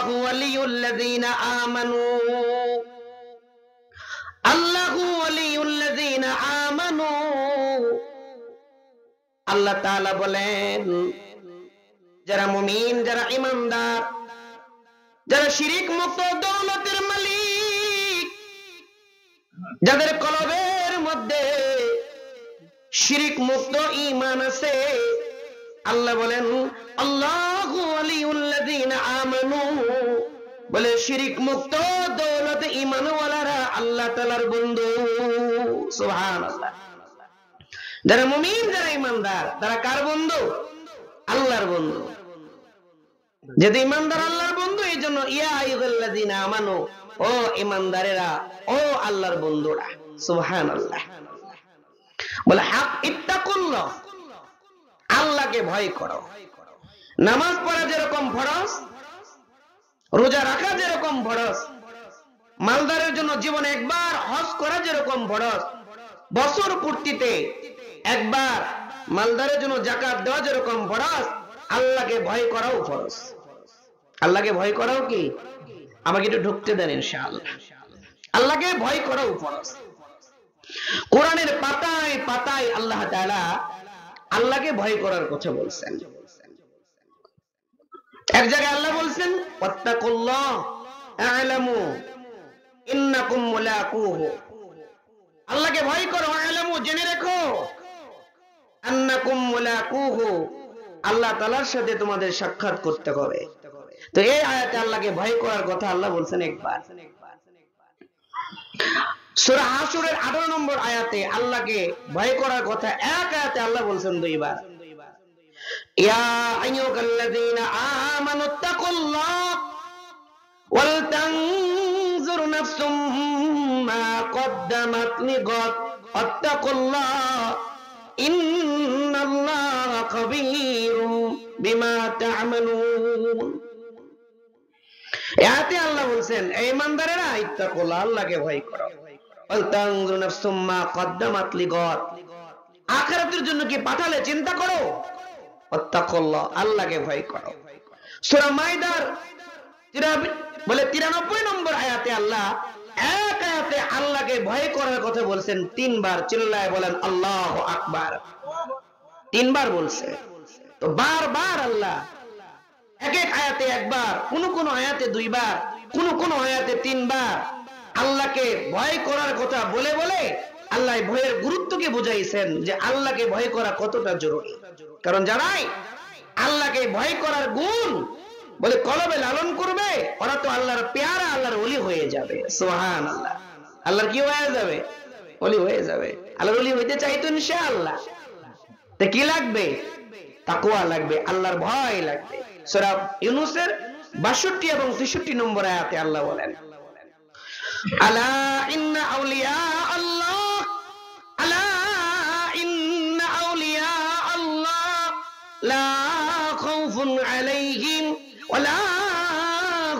আল্লাহু ওয়ালিয়ুল্লাযীনা আমানু, আল্লাহু ওয়ালিয়ুল্লাযীনা আমানু। আল্লাহ তাআলা বলেন যারা মুমিন, যারা ঈমানদার, যারা শিরিক মুক্ত দৌলতের মালিক, যাদের কলবের মধ্যে শিরিক মুক্ত ঈমান আছে, আল্লাহ বলেন আল্লাহু ওয়ালিয়ুল্লাযীনা আমানু, বলে শিরিক মুক্ত দৌলত ঈমানওয়ালারা আল্লাহ তাআলার বন্ধু। সুবহানাল্লাহ। যারা মুমিন, যারা ঈমানদার, তারা কার বন্ধু? আল্লাহর বন্ধু। যেহেতু ঈমানদার আল্লাহর বন্ধু, এই জন্য ইয়া আইয়ুহাল্লাযীনা আমানু, ও ঈমানদারেরা, ও আল্লাহর বন্ধুরা। সুবহানাল্লাহ। বলে হাক ইত্তাকুল্লাহ, আল্লাহকে ভয় করো। নামাজ পড়া যেরকম ফরজ, রোজা রাখা যেরকম ফরজ, মালদারের জন্য জীবনে একবার হজ করা যেরকম ফরজ, বছর পূর্তিতে একবার মালদারের জন্য যাকাত দেওয়া যেরকম ফরজ, আল্লাহকে ভয় করাও ফরজ। আল্লাহকে ভয় করাও কি? আমাকে একটু ঢুকতে দেন ইনশাআল্লাহ। আল্লাহকে ভয় করাও ফরজ। কোরআনের পাতায় পাতায় আল্লাহ তাআলা আল্লাহকে ভয় করার কথা বলছেন। এক জায়গায় আল্লাহ বলছেন ওয়াত্তাকুল্লাহ আ'লামু ইন্নাকুম মুলাকুহু, আল্লাহকে ভয় করো, আ'লামু জেনে রেখো, আন্নাকুম মুলাকুহু, আল্লাহ তাআলার সাথে তোমাদের সাক্ষাৎ করতে হবে। তো এই আয়াতে আল্লাহকে ভয় করার কথা আল্লাহ বলছেন একবার। সূরা হাশরের 18 নম্বর আয়াতে আল্লাহকে ভয় করার কথা এক আয়াতে আল্লাহ বলছেন দুইবার। ইয়া আইয়ুহাল্লাযীনা আমানুত্তাকুল্লাহ ওয়াল তানজুর নাফসুম মা কদ্দামাত লিগাদ ওয়াত্তাকুল্লাহ ইন্নাল্লাহা খাবীরুম বিমা তা'মালুন। এতে আল্লাহ বলছেন এই ইমানদারেরা ইত্তাকুল্লাহ, আল্লাহকে ভয় করো, ওয়াল তানজুর নাফসুম মা কদ্দামাত লিগাদ, আখিরাতের জন্য কি পাঠালে চিন্তা করো, ওয়াত্তাকুল্লাহ, আল্লাহকে ভয় করো। সূরা মাইদার 93 নম্বর আয়াতে আল্লাহ এক আয়াতে আল্লাহকে ভয় করার কথা বলছেন তিনবার। চিল্লায় বলেন আল্লাহু আকবার। তিনবার বলছে। তো বারবার আল্লাহ এক এক আয়াতে একবার, কোন কোন আয়াতে দুইবার, কোন কোন আয়াতে তিনবার আল্লাহকে ভয় করার কথা বলে বলে আল্লাহ ভয়ের গুরুত্বকে বুঝাইছেন যে আল্লাহকে ভয় করা কতটা জরুরি। কারণ যারাই আল্লাহকে ভয় করার গুণ বলে কলবে লালন করবে, ওরা তো আল্লাহর পেয়ারা, আল্লাহর ওলি হয়ে যাবে। সুবহানাল্লাহ। আল্লাহর কি হয়ে যাবে? ওলি হয়ে যাবে। আল্লাহর ওলি হইতে চাইতো ইনশাআল্লাহ। তো কি লাগবে? তাকওয়া লাগবে, আল্লাহর ভয় লাগবে। সূরা ইউনূসের 62 এবং 63 নম্বর আয়াতে আল্লাহ বলেন আলা ইন্না আউলিয়া আল্লাহ, আলা ইন্না আউলিয়া আল্লাহ লা খাউফুন আলাইহিম ওয়া লা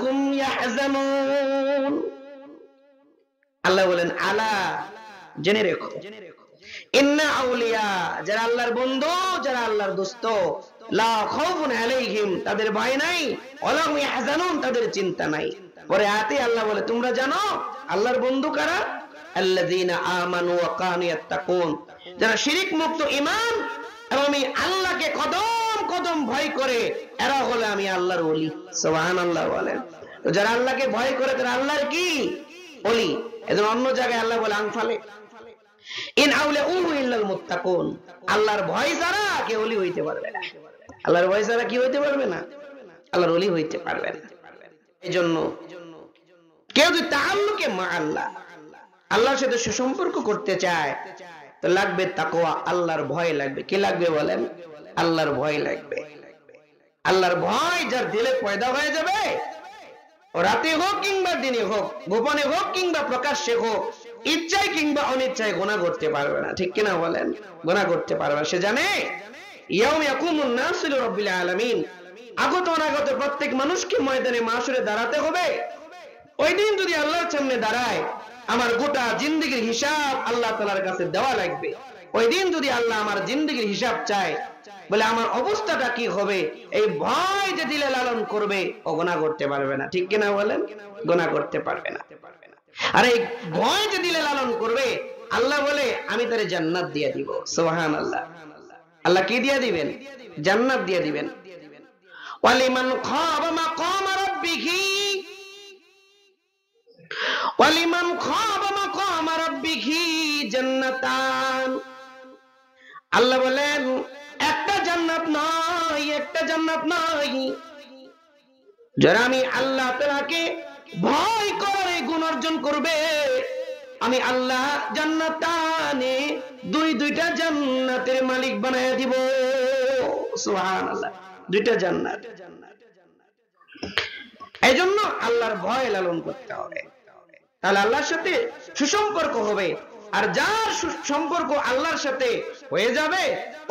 হুম ইয়াহজানুন। আল্লাহ বলেন আলা, জেনে রেখো, ইন্না আউলিয়া, যারা আল্লাহর বন্ধু, যারা আল্লাহর দোস্ত, লা খাউফুন আলাইহিম, তাদের ভয় নাই, ওয়া লা হুম ইয়াহজানুন, তাদের চিন্তা নাই। পরে আয়াতে আল্লাহ বলে তোমরা জানো আল্লাহর বন্ধু কারা? আল্লাযীনা আমানু ওয়া কানু ইয়াত্তাকুন, যারা শিরিক মুক্ত ঈমান এবং আমি আল্লাহকে কদম কদম ভয় করে, এরা হলো আমি আল্লাহর ওলি। সুবহানাল্লাহ বলেন। তো যারা আল্লাহকে ভয় করে তারা আল্লাহর কি? ওলি। এজন্য অন্য জায়গায় আল্লাহ বলে আনফালে ইন আউলিয়াউহু ইল্লাল মুত্তাকুন, আল্লাহর ভয় ছাড়া কেউ ওলি হইতে পারবে না। আল্লাহর ভয় ছাড়া কি হইতে পারবে না? আল্লাহর ওলি হইতে পারবে না। এইজন্য কেউ যদি তাআল্লুকে মা আল্লাহ, আল্লাহর সাথে সুসম্পর্ক করতে চায়, তো লাগবে তাকওয়া, আল্লাহর ভয় লাগবে। কি লাগবে বলেন? আল্লাহর ভয় লাগবে। আল্লাহর ভয় যার দিলে পয়দা হয়ে যাবে, ও রাতে হোক কিংবা দিনে হোক, গোপনে হোক কিংবা প্রকাশ্যে হোক, ইচ্ছায় কিংবা অনিচ্ছায় গুনাহ করতে পারবে না। ঠিক কিনা বলেন? গুনাহ করতে পারবে না। সে জানে ইয়াউম ইয়াকুমুন নাসু লিরাব্বিল আলামিন, আগত অনাগত প্রত্যেক মানুষকে ময়দানে মাশরে দাঁড়াতে হবে। ওই দিন যদি আল্লাহর সামনে দাঁড়ায়, আমার গোটা জিন্দেগীর হিসাব আল্লাহ তাআলার কাছে দেওয়া লাগবে। ওই দিন যদি আল্লাহ আমার জিন্দেগীর হিসাব চায়, বলে আমার অবস্থাটা কি হবে, এই ভয় যে দিলে লালন করবে ও গুনাহ করতে পারবে না, ঠিক কিনা বলেন? গুনাহ করতে পারবে না। আর এই ভয় যে দিলে লালন করবে, আল্লাহ বলে আমি তারে জান্নাত দিয়ে দিব। সুবহানাল্লাহ। আল্লাহ কি দিয়ে দিবেন? জান্নাত দিয়ে দিবেন। ওয়ালিমান খাবা মাকাম রাব্বিহি ওয়ালিমান খাবা মাকাম রাব্বিহি জান্নাতান। আল্লাহ বলেন একটা জান্নাত নয়, একটা জান্নাত নয়, যারা আমি আল্লাহ তাআলাকে ভয় করে গুণ অর্জন করবে, আমি আল্লাহ জান্নাতানে দুইটা জান্নাতের মালিক বানায় দিব। সুবহানাল্লাহ। দুইটা জান্নাত। এইজন্য আল্লাহর ভয় লালন করতে হবে, তাহলে আল্লাহর সাথে সুসম্পর্ক হবে। আর যার সম্পর্ক আল্লাহর সাথে হয়ে যাবে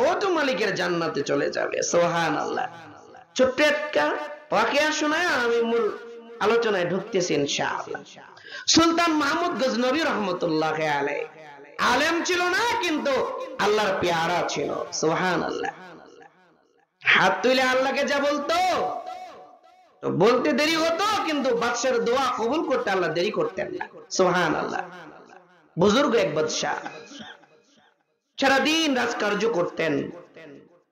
ও তো মালিকের জান্নাতে চলে যাবে। সুবহানাল্লাহ। ছোট্ট একটা ওয়াকিয়া শোনায় আমি মূল আলোচনায় ঢুকতেছি ইনশাআল্লাহ। সুলতান মাহমুদ গজনবী রহমতুল্লাহ আলাইহি আলেম ছিল না, কিন্তু আল্লাহর পেয়ারা ছিল। সুবহানাল্লাহ। হাত তুলে আল্লাহকে যা বলতো, তো বলতে দেরি হতো, কিন্তু বাদশার দোয়া কবুল করতে আল্লাহ দেরি করতেন না। সুবহানাল্লাহ। বুজুর্গ এক বাদশাহ, সারাদিন রাজকার্য করতেন,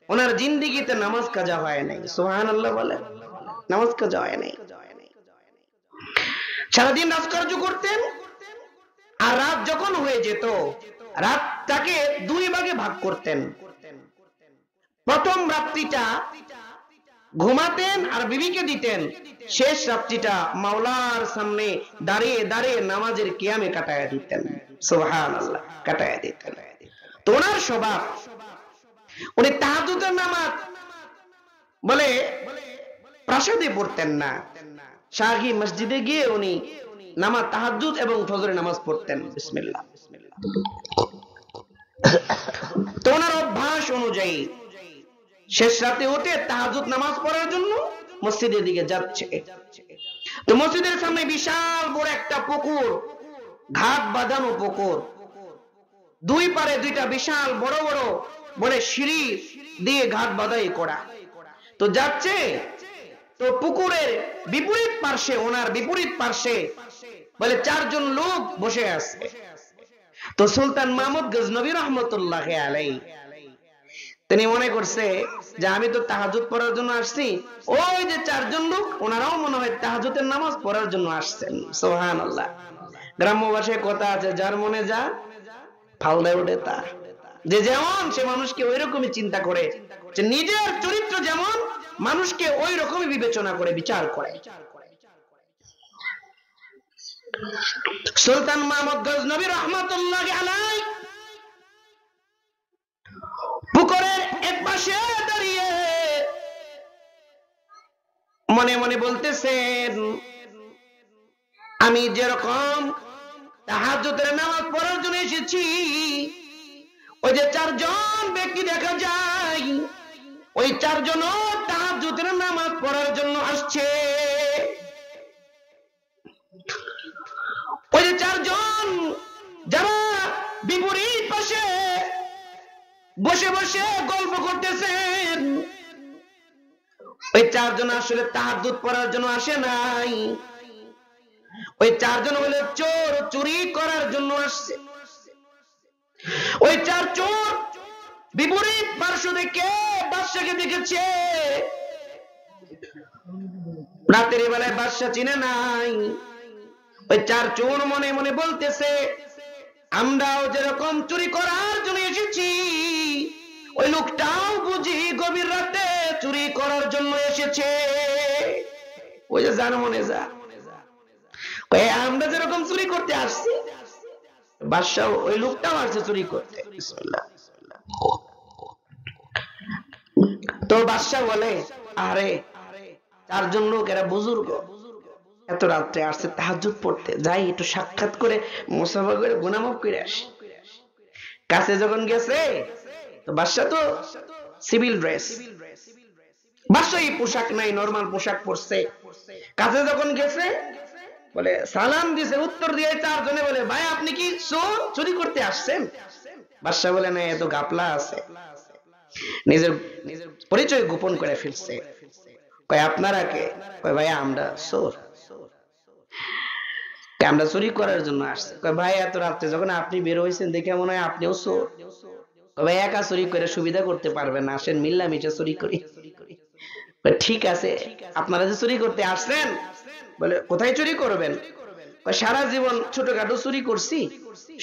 ওনার জিন্দেগিতে নামাজ কাজা হয় নাই। সুবহানাল্লাহ বলে, নামাজ কাজা হয় নাই। সারাদিন রাজকার্য করতেন, আর রাত যখন হয়ে যেত রাতটাকে দুই ভাগে ভাগ করতেন। প্রথম রাত্রিটা ঘুমাতেন আর বিবিকে দিতেন, শেষ রাত্রিটা মাওলার সামনে দাঁড়িয়ে দাঁড়িয়ে নামাজের কিয়ামে কাটায়া দিতেন। সুবহানাল্লাহ। কাটায়া দিতেন। তো ওনার স্বভাব, উনি তাহাজ্জুদের নামাজ বলে প্রাসাদে পড়তেন না, শাহী মসজিদে গিয়ে উনি নামাজ তাহাজ্জুদ এবং ফজরের নামাজ পড়তেন। বিসমিল্লাহ। তো ওনার অভ্যাস অনুযায়ী শেষ রাতে উঠে তাহাজ্জুদ নামাজ পড়ার জন্য মসজিদের দিকে যাচ্ছে। তো মসজিদের সামনে বিশাল বড় একটা পুকুর, ঘাট বাঁধানো পুকুর, দুই পারে দুইটা বিশাল বড় বড় বড় সিঁড়ি দিয়ে ঘাট বাঁধাই করা। তো যাচ্ছে, তো পুকুরের বিপরীত পার্শ্বে, ওনার বিপরীত পার্শ্বে বলে চারজন লোক বসে আছে। তো সুলতান মাহমুদ গজনবী রহমতুল্লাহ আলাইহি তিনি মনে করছে যে আমি তো তাহাজ্জুদ পড়ার জন্য আসছি, ওই যে চারজন লোক ওনারাও মনে হয় তাহাজ্জুদের নামাজ পড়ার জন্য আসছেন। সুবহানাল্লাহ। গ্রাম্য ভাষায় কথা আছে, যার মনে যা ফালদায় ওঠে তা। যে যেমন সে মানুষকে ওই রকমই চিন্তা করে, যে নিজের চরিত্র যেমন মানুষকে ওই রকমই বিবেচনা করে, বিচার করে। সুলতান মাহমুদ গজনবী রহমতুল্লাহ আলাইহি পুকুরের এক পাশে দাঁড়িয়ে মনে মনে বলতেছেন, আমি যেরকম তাহাজ্জুদের নামাজ পড়ার জন্য এসেছি, ওই যে চারজন ব্যক্তি দেখা যায়, ওই চারজনও তাহাজ্জুদের নামাজ পড়ার জন্য আসছে। ওই যে চারজন যারা বিপরীত পাশে বসে বসে গল্প করতেছেন, ওই চারজন আসলে তাহাজ্জুদ পড়ার জন্য আসে নাই, ওই চারজন হলো চোর, চুরি করার জন্য আসছে। ওই চার চোর বিপরীত পার্শ্ব থেকে বাদশাকে দেখেছে, রাতের বেলায় বাদশা চিনে নাই। ওই চার চোর মনে মনে বলতেছে, আমরাও যেরকম চুরি করার জন্য এসেছি, ওই লোকটাও বুঝি গভীর রাতে চুরি করার জন্য এসেছে। ওই যে জানো মনে যা, আমরা যেরকম চুরি করতে আসছি, বাদশা ওই লোকটাও আসছে চুরি করতে। তো বাদশা বলে, আরে চারজন লোক, এরা বুজুর্গ, এত রাত্রে আসছে তাহাজ্জুদ পড়তে, যাই একটু সাক্ষাৎ করে মুসাফা করে গুনাহ মাফ করে আসি। কাছে যখন গেছে, তো বাদশা তো সিভিল ড্রেস, বাদশা এই পোশাক নাই, নরমাল পোশাক পরছে। কাছে যখন গেছে, বলে সালাম দিছে, উত্তর দিয়ে চারজনে বলে, ভাই আপনি কি চোর, চুরি করতে আসছেন? বাদশা বলে, না, এত গাপলা আছে। নিজের নিজের পরিচয় গোপন করে ফেলছে। কয় আপনারা কে? কয় ভাই আমরা চোর। আমরা চুরি করার জন্য আসছে। কয় ভাই এত রাত্রে যখন আপনি বের হয়েছেন দেখে মনে হয় আপনিও চোর। ভাই একা চুরি করে সুবিধা করতে পারবেন না, আসেন মিল্লামিশে চুরি করি। ঠিক আছে, আপনারা যে চুরি করতে আসছেন, বলে কোথায় চুরি করবেন? সারা জীবন ছোটখাটো চুরি করছি,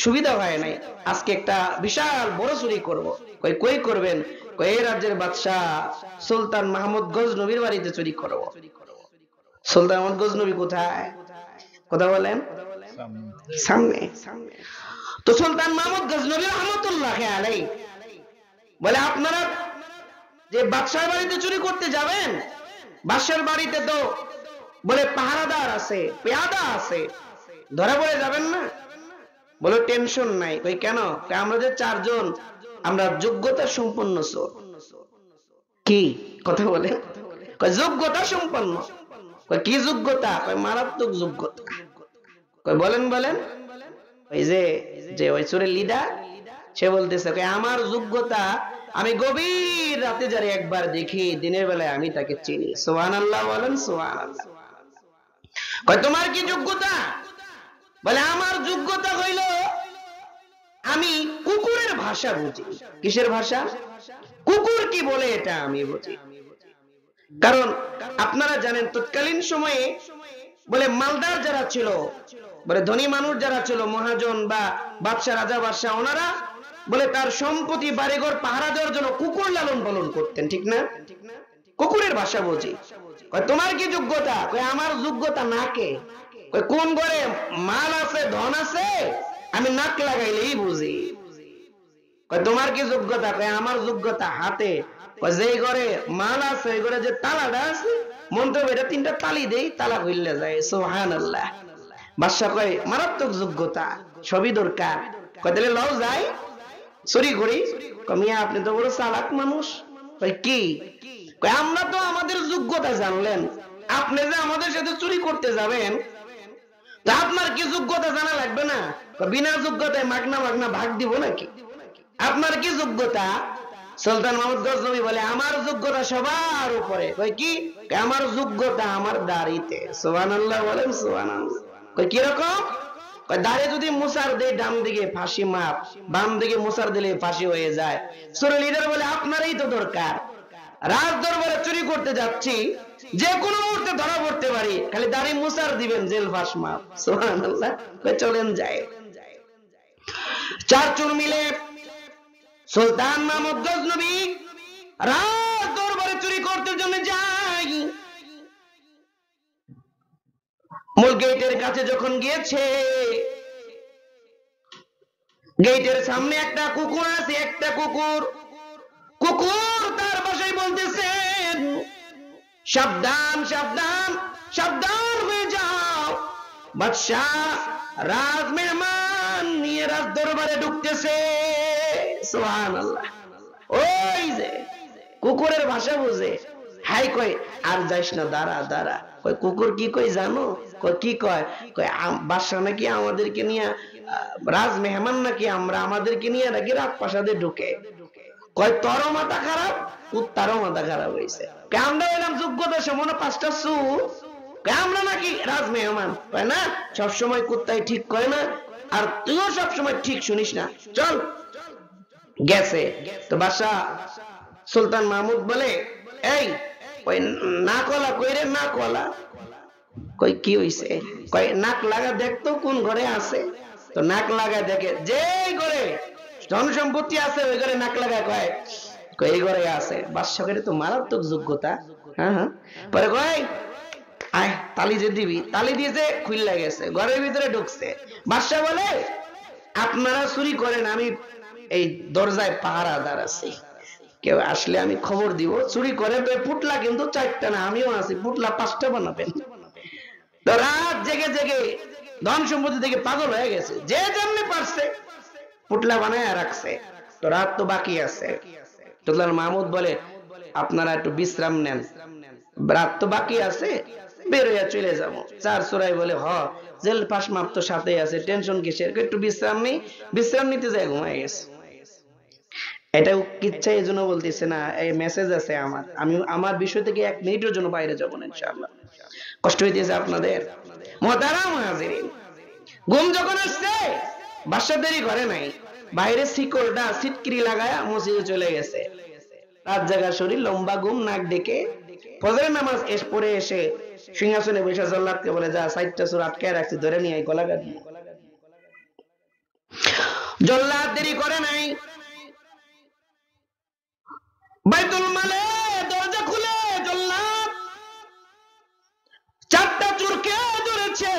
সুবিধা হয় নাই, আজকে একটা বিশাল বড় চুরি করব। কই করবেন? এই রাজ্যের বাদশাহ সুলতান মাহমুদ গজনবীর বাড়িতে চুরি করব। সুলতান মাহমুদ গজনবী কোথায়? কথা বলেন। সামনে। তো সুলতান মাহমুদ গজনবী রহমতুল্লাহ আলাইহি বলে আপনারা যে বাদশার বাড়িতে চুরি করতে যাবেন, বাদশার বাড়িতে তো বলে পাহারাদার আছে, পেয়াদা আছে, ধরা পড়ে যাবেন না? বলে টেনশন নাই। কই কেন? আমরা যে চারজন, আমরা যোগ্যতা সম্পন্ন চোর। কি কথা বলে? কই যোগ্যতা সম্পন্ন। কই কি যোগ্যতা? কই মারাত্মক যোগ্যতা। কই বলেন বলেন। ওই যে ওই চোরের লিডার সে বলতেছে কই আমার যোগ্যতা, আমি গভীর রাতে যারে একবার দেখি, দিনের বেলায় আমি তাকে চিনি। সুবহানাল্লাহ বলেন, সুবহানাল্লাহ। কই তোমার কি যোগ্যতা? বলে আমার যোগ্যতা হইল আমি কুকুরের ভাষা বুঝি। কিসের ভাষা? কুকুর কি বলে এটা আমি বুঝি। কারণ আপনারা জানেন তৎকালীন সময়ে বলে মালদার যারা ছিল, বলে ধনী মানুষ যারা ছিল, মহাজন বা বাদশা, রাজা বাদশাহ, ওনারা বলে তার সম্পত্তি বাড়িঘর পাহারা দেওয়ার জন্য কুকুর লালন পালন করতেন, ঠিক না? কুকুরের ভাষা বুঝি। তোমার কি যোগ্যতা? আমার যোগ্যতা নাকে। কোন ঘরে মাল আছে, ধন আছে, আমি নাক লাগাইলেই বুঝি। তোমার কি যোগ্যতা? আমার যোগ্যতা হাতে। যে ঘরে মাল আছে ওই ঘরে যে তালাটা আছে, মন্ত্র বেটা তিনটা তালি দেই, তালা হইলে যায়। সুবহানাল্লাহ। বাদশা কয় মারাত্মক যোগ্যতা, সবই দরকার। কয় তাহলে লও যাই চুরি করি। মিয়া আপনি তো বড় চালাক মানুষ। কি? আমরা তো আমাদের যোগ্যতা জানলেন, আপনি যে আমাদের সাথে চুরি করতে যাবেন, তা আপনার কি যোগ্যতা জানা লাগবে না? বিনা যোগ্যতায় মাগনা মাগনা ভাগ দিব নাকি? আপনার কি যোগ্যতা? সুলতান মাহমুদ গজনবী বলে আমার যোগ্যতা সবার উপরে। কই কি? আমার যোগ্যতা আমার দাড়িতে। সুবহানাল্লাহ বলেন, সুবহানাল্লাহ। কই কি রকম? কই দাড়ি যদি মুসার দেই ডান দিকে ফাঁসি মাপ, বাম দিকে মুসার দিলে ফাঁসি হয়ে যায়। সুরের লিডার বলে আপনারই তো দরকার। রাজ দরবারে চুরি করতে যাচ্ছি, যে কোনো মুহূর্তে ধরা পড়তে পারি, খালি দাড়ি মুসার দিবেন, জেল ফাঁস মাপ। সুবহানাল্লাহ। কই চলেন যায়। চার চোর মিলে সুলতান মাহমুদ গজনবী রাজ দরবারে চুরি করতে জন্য যাই। মূল গেটের কাছে যখন গিয়েছে, গেটের সামনে একটা কুকুর আছে, একটা কুকুর তার বাসায় বলতেছেন সাবধান সাবধান সাবধান হয়ে যাও, বাদশাহ রাজ মেহমান নিয়ে রাজ দরবারে ঢুকতেছে। সুবহানাল্লাহ। ওই যে কুকুরের ভাষা বুঝে। হাই কয় আর যাইস না, দাঁড়া দাঁড়া। কয় কুকুর কি কই জানো? কয় কি কয়? কয় বাদশা নাকি আমাদেরকে নিয়ে, রাজ মেহমান নাকি আমরা, আমাদেরকে নিয়ে নাকি রাজপ্রাসাদে ঢুকে। কয় তোরও মাথা খারাপ, কুত্তারও মাথা খারাপ হয়েছে। আমরা বললাম যোগ্যতা সমান পাঁচটা সু, আমরা নাকি রাজ মেহমান। কয় না, সবসময় কুত্তাই ঠিক কয় না, আর তুইও সবসময় ঠিক শুনিস না, চল। গেছে তো বাদশা সুলতান মাহমুদ বলে এই ওই নাক ওয়ালা কই রে? নাক ওয়ালা। কই কি হইছে? কয় নাক লাগা দেখতো কোন ঘরে আছে। তো নাক লাগা দেখে, যে ঘরে ধন সম্পত্তি আছে ওই ঘরে নাক লাগা। কয় এই ঘরে আছে। বাদশা করে তো মারাত্মক যোগ্যতা। হ্যাঁ হ্যাঁ। পরে কয় আয় তালি যে দিবি, তালি দিয়েছে, খুইল্লা গেছে, ঘরের ভিতরে ঢুকছে। বাদশা বলে আপনারা চুরি করেন, আমি এই দরজায় পাহারাদার আছি, কেউ আসলে আমি খবর দিব। চুরি করে তো পুটলা কিন্তু 4টা না, আমিও আছি, পুটলা 5টা বানাবেন। তো রাত জেগে জেগে ধন সম্পত্তি থেকে পাগল হয়ে গেছে, যে যেমনি পারছে পুটলা বানায় রাখছে। তো রাত তো বাকি আছে। সুলতান মাহমুদ বলে আপনারা একটু বিশ্রাম নেন, রাত তো বাকি আছে, বের হইয়া চলে যাবো। চার চোরাই বলে হ, জেল পাশ মাপ তো সাথে আছে, টেনশন কিসের, একটু বিশ্রাম নেই। বিশ্রাম নিতে যায় ঘুমাই গেছে। এটা কিচ্ছা এই জন্য বলতেছে না, এই মেসেজ আছে আমার, আমি আমার বিষয় থেকে 1 মিনিটের জন্য বাইরে যাব না ইনশাআল্লাহ। কষ্ট হইতেছে আপনাদের? মুহতারাম হাজিরিন, ঘুম যখন আসছে বাসা দেরি করে নাই, বাইরে শিকলটা সিটকিরি লাগায়া মসজিদে চলে গেছে। রাত জাগা শরীর, লম্বা ঘুম, নাক ডেকে ফজরের নামাজ পড়ে এসে সিংহাসনে বসে জল্লাদকে বলে, যা 4টা চোর আটকায় রাখছি, ধরে নিয়ে আয় গলা কাটি। জল্লাদ দেরি করে নাই, বাইতুল মালে দরজা খুলে জল্লাদ 4টা চোরকে ধরেছে,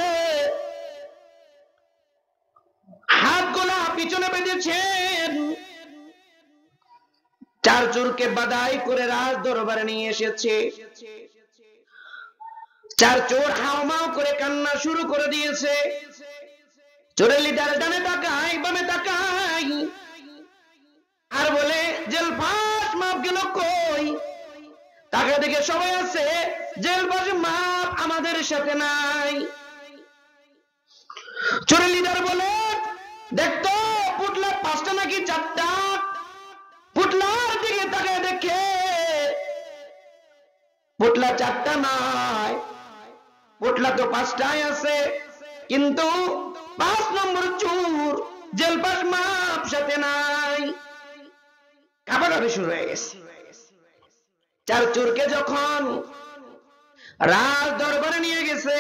হাত গোলা পিছনে বেঁধেছেন, 4 চোরকে বাদাই করে রাজ দরবারে নিয়ে এসেছে। 4 চোর হাওমাও করে কান্না শুরু করে দিয়েছে। চোরের লিডার ডানে তাকায় বামে তাকায় আর বলে, জেলপাস মাপ গেল কই? তাকে দেখে সবাই আছে, জেলপাস মাপ আমাদের সাথে নাই। চোরের লিডার বলে, দেখতো পুটলা 5টা নাকি 4টা? পুটলার দিকে তাকায় দেখে পুটলা 4টা নয়, পুটলা তো 5টাই আছে, কিন্তু 5 নম্বর চোর জেলপাস মাপ সাথে নাই। কাবাকাবি শুরু হয়ে গেছে। 4 চোরকে যখন রাজ দরবারে নিয়ে গেছে,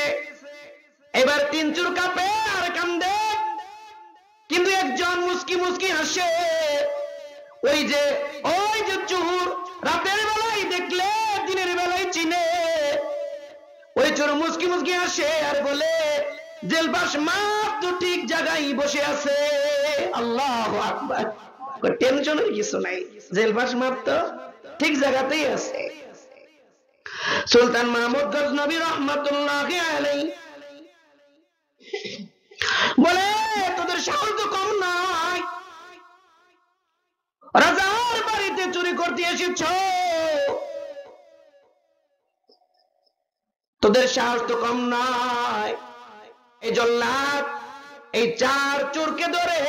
এবার 3 চোর কাঁপে আর কান্দে, কিন্তু একজন মুস্কি মুস্কি হাসে। ওই যে চোর রাতের বেলায় দেখলে দিনের বেলায় চিনে, ওই চোর মুস্কি মুস্কি হাসে আর বলে, জেলপাস মাপ তো ঠিক জায়গায় বসে আছে। আল্লাহু আকবার। টেনশনের কিছু নাই, জেলপাস মাপ তো ঠিক জায়গাতেই আছে। সুলতান মাহমুদ গজনবী রহমাতুল্লাহি আলাইহি বলে, তোদের সাহস তো কম নয়, রাজার বাড়িতে চুরি করতে এসেছ, তোদের সাহস তো কম নয়। এই জল্লাদ এই 4 চোরকে ধরে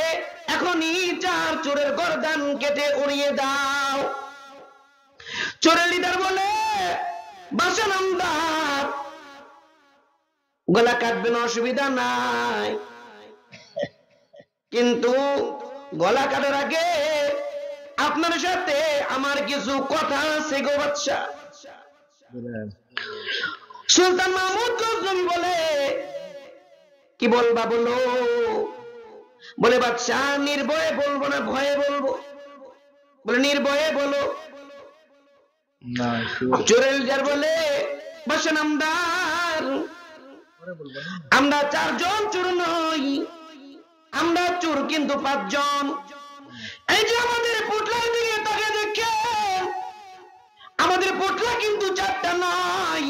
এখনই 4 চোরের গর্দান কেটে উড়িয়ে দাও। চোরের লিডার বলে, বাসা নামদার, গলা কাটবেন অসুবিধা নাই, কিন্তু গলা কাটার আগে আপনার সাথে আমার কিছু কথা আছে গো বাদশা। সুলতান মাহমুদ গজনবী বলে, কি বলবা বলো? বলে, বাদশা নির্ভয়ে বলবো না ভয়ে বলবো? বলে, নির্ভয়ে বলো। চোরের লিডার বলে, বাসা নামদার, আমরা 4 জন চোর নই, আমরা চোর কিন্তু 5 জন। এই যে আমাদের পুটলার দিকে তাকে দেখে, আমাদের পুটলা কিন্তু 4টা নয়,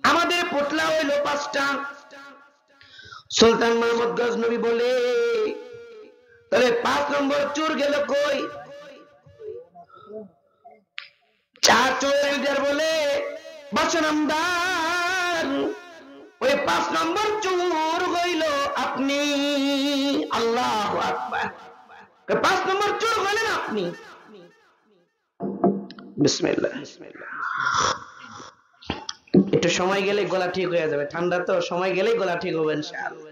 আমাদের পুটলা হইল 5টা। সুলতান মাহমুদ গজনবী বলে, তাহলে 5 নম্বর চোর গেল কই? 4 চোরের লিডার বলে, বাসা নামদার, ওই 5 নম্বর চোর হইল আপনি। আল্লাহু আকবার। 5 নম্বর চোর হলেন আপনি। বিসমিল্লাহ। একটু সময় গেলে গলা ঠিক হয়ে যাবে, ঠান্ডা তো, সময় গেলেই গলা ঠিক হবে ইনশাআল্লাহ।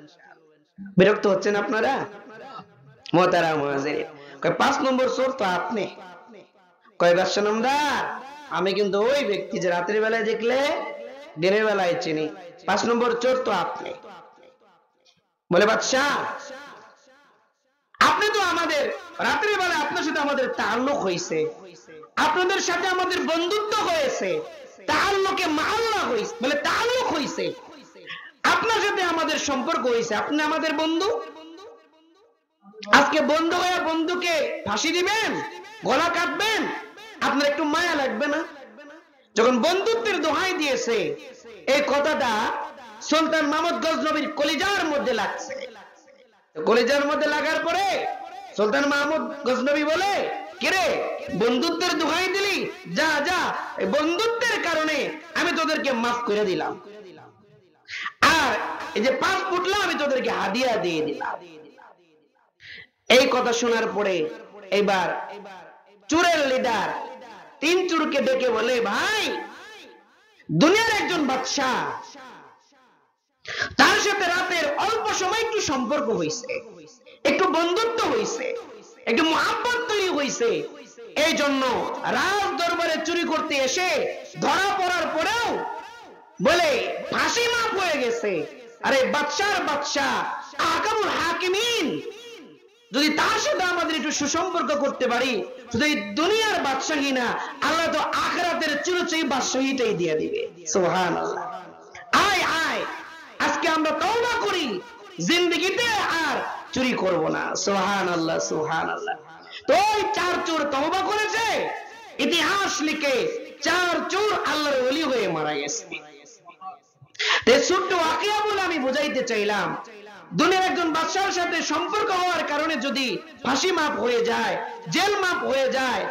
বিরক্ত হচ্ছেন আপনারা? মুহতারাম হাজিরিন, 5 নম্বর চোর তো আপনি। কয়, বাদশা নামদার, আমি কিন্তু ওই ব্যক্তি যে রাতের বেলায় দেখলে দিনের বেলায় চিনি, 5 নম্বর চোর তো আপনি। বলে, বাদশা আপনি তো আমাদের রাতের বেলায় আপনার সাথে আমাদের তাআল্লুক হয়েছে, আপনাদের সাথে আমাদের বন্ধুত্ব হয়েছে, তাআল্লুকে মাআল্লাহ হয়েছে, বলে তাআল্লুক হয়েছে, আপনার সাথে আমাদের সম্পর্ক হয়েছে, আপনি আমাদের বন্ধু। আজকে বন্ধু হয়ে বন্ধুকে ফাঁসি দিবেন, গলা কাটবেন, আপনার একটু মায়া লাগবে না? যখন বন্ধুত্বের দোহাই দিয়েছে, এই কথাটা সুলতান মাহমুদ গজনবীর কলিজার মধ্যে লাগছে। কলিজার মধ্যে লাগার পরে সুলতান মাহমুদ গজনবী বলে, কিরে বন্ধুত্বের দোহাই দিলি, যা যা, এই বন্ধুত্বের কারণে আমি তোদেরকে মাফ করে দিলাম, আর এই যে 5 পুটলা আমি তোদেরকে হাদিয়া দিয়ে দিলাম। এই কথা শোনার পরে এবার চোরের লিডার তিন চোরকে ডেকে বলে, ভাই দুনিয়ার একজন বাদশা, তার সাথে রাতের অল্প সময় একটু সম্পর্ক হয়েছে, একটু বন্ধুত্ব হয়েছে, একটু মহব্বত তৈরি হয়েছে, এই জন্য রাজ দরবারে চুরি করতে এসে ধরা পড়ার পরেও বলে ফাঁসি মাফ হয়ে গেছে। আরে বাদশার বাদশা আহকামুল হাকিমিন, যদি তার সাথে আমাদের একটু সুসম্পর্ক করতে পারি, শুধু এই দুনিয়ার বাদশাহী না, আল্লাহ তো আখিরাতের চিরচেয়ে বাদশাহীটাই দিয়ে দিবে। সুবহানাল্লাহ। আয় আয় আজকে আমরা তওবা করি, জিন্দেগিতে আর চুরি করব না। সুবহানাল্লাহ সুবহানাল্লাহ। তো ওই চার চোর তওবা করেছে, ইতিহাস লিখে চার চোর আল্লাহর ওলি হয়ে মারা গেছে। ছোট্ট ওয়াকিয়া বলে আমি বুঝাইতে চাইলাম, দুনিয়ার একজন বাদশার সাথে সম্পর্ক হওয়ার কারণে যদি ফাঁসি মাপ হয়ে যায়, জেল মাপ হয়ে যায়,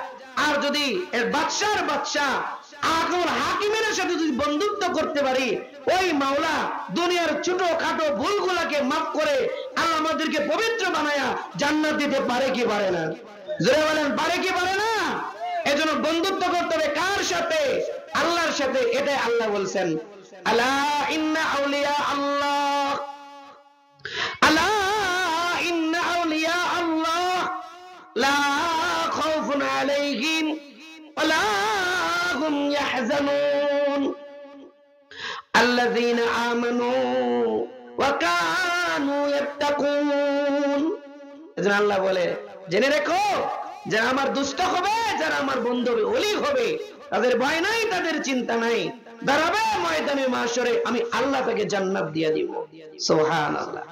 আর যদি এর বাদশার বাদশা আহকামুল হাকিমের সাথে যদি বন্ধুত্ব করতে পারি, ওই মাওলা দুনিয়ার ছোট খাটো ভুলগুলাকে মাফ করে আল্লাহ আমাদেরকে পবিত্র বানায়া জান্নাত দিতে পারে কি পারে না? জোরে বলেন, পারে কি পারে না? এজন্য বন্ধুত্ব করতে হবে কার সাথে? আল্লাহর সাথে। এটাই আল্লাহ বলছেন, আলা ইন্না আউলিয়া আল্লাহ, আলা ইন্না আউলিয়া আল্লাহ লা খাউফুন আলাইহিম ওয়ালা হুম ইয়াহজানুন আল্লাযীনা আমানু ওয়া কানু ইয়াত্তাকুন। এজন্য আল্লাহ বলে, জেনে রেখো যারা আমার দুষ্ট হবে, যারা আমার বন্ধু হবে, ওলি হবে, তাদের ভয় নাই, তাদের চিন্তা নাই, দাঁড়াবে ময়দানে মাশরে, আমি আল্লাহ তাকে জান্নাত দিয়ে দিব। সুবহানাল্লাহ।